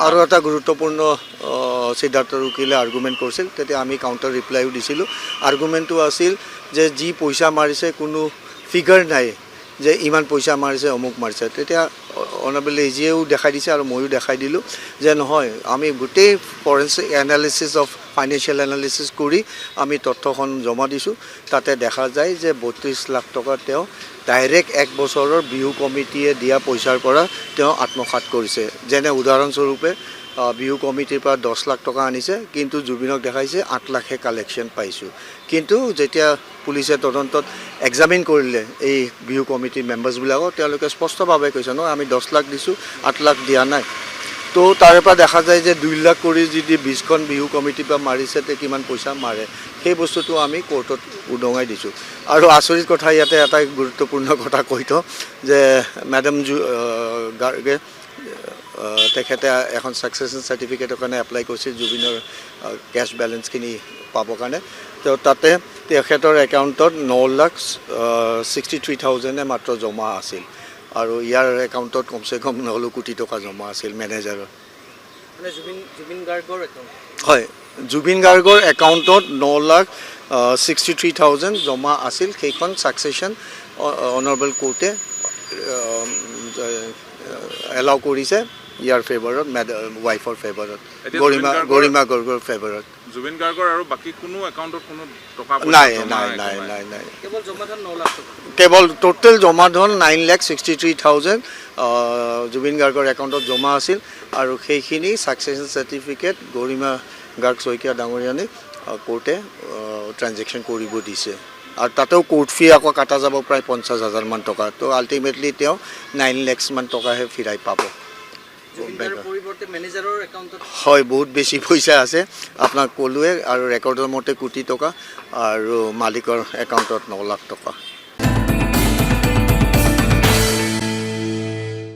আৰু এটা গুৰুত্বপূৰ্ণ সিদ্ধাৰ্থ উকিলে আৰ্গুমেণ্ট কৰিছিল, তেতিয়া আমি কাউণ্টাৰ ৰিপ্লাইও দিছিলোঁ। আৰ্গুমেণ্টটো আছিল যে যি পইচা মাৰিছে কোনো ফিগাৰ নাই যে ইমান পইচা মাৰিছে অমুক মাৰিছে। তেতিয়া অনাৰেবল এজিয়েও দেখাই দিছে আৰু ময়ো দেখাই দিলোঁ যে নহয়, আমি গোটেই forensic analysis of financial analysis কৰি আমি তথ্যখন জমা দিছোঁ। তাতে দেখা যায় যে 32 লাখ টকা তেওঁ ডাইৰেক্ট 1 বছৰৰ বিহু কমিটিয়ে দিয়া পইচাৰ পৰা তেওঁ আত্মসাৎ কৰিছে। যেনে উদাহৰণস্বৰূপে বিহু কমিটিৰ পৰা 10 লাখ টকা আনিছে, কিন্তু জুবিনক দেখাইছে 8 লাখে কালেকশ্যন পাইছোঁ। কিন্তু যেতিয়া পুলিচে তদন্তত এক্সামিন কৰিলে এই বিহু কমিটিৰ মেম্বাৰ্ছবিলাকক, তেওঁলোকে স্পষ্টভাৱে কৈছে নহয় আমি 10 লাখ দিছোঁ, 8 লাখ দিয়া নাই। তো তাৰে পৰা দেখা যায় যে 2 লাখ কৰি যদি 20খন বিহু কমিটিৰ পৰা মাৰিছে, তে কিমান পইচা মাৰে, সেই বস্তুটো আমি কোৰ্টত উদঙাই দিছোঁ। আৰু আচৰিত কথা, ইয়াতে এটা গুৰুত্বপূৰ্ণ কথা কৈ থওঁ যে মেডাম গাৰ্গে তেখেতে এখন ছাকচেছন চাৰ্টিফিকেটৰ কাৰণে এপ্লাই কৰিছিল জুবিনৰ কেছ বেলেঞ্চখিনি পাবৰ কাৰণে। তো তাতে তেখেতৰ একাউণ্টত 9,63,000 মাত্ৰ জমা আছিল, আৰু ইয়াৰ একাউণ্টত কমচে কম 9 কোটি টকা জমা আছিল মেনেজাৰৰ। হয়, জুবিন গাৰ্গৰ একাউণ্টত 9,63,000 জমা আছিল। সেইখন ছাকচেছন অনাৰেবল কোৰ্টে এলাউ কৰিছে ইয়াৰ ফেভাৰত, ৱাইফৰ ফেভাৰত, গৰিমা গৰ্গৰ ফেভাৰত। জুবিন গাৰ্গৰ আৰু বাকী কোনো একাউণ্টত কোনো টকা নাই নাই নাই নাই নাই, কেৱল টোটেল জমা ধন 9,63,000 জুবিন গাৰ্গৰ একাউণ্টত জমা আছিল। আৰু সেইখিনি ছাকচেছন চাৰ্টিফিকেট গৰিমা গাৰ্গ শইকীয়া ডাঙৰীয়ানে কোৰ্টে ট্ৰানজেকশ্যন কৰিব দিছে। আৰু তাতেও কোৰ্ট ফি আকৌ কাটা যাব প্ৰায় 50,000 মান টকা। তো আল্টিমেটলি তেওঁ 9 লাখ মান টকাহে ফিৰাই পাব। হয়, বহুত বেছি পইচা আছে, আপোনাক ক'লোৱে। আৰু ৰেকৰ্ডৰ মতে কোটি টকা, আৰু মালিকৰ একাউণ্টত 9 লাখ টকা।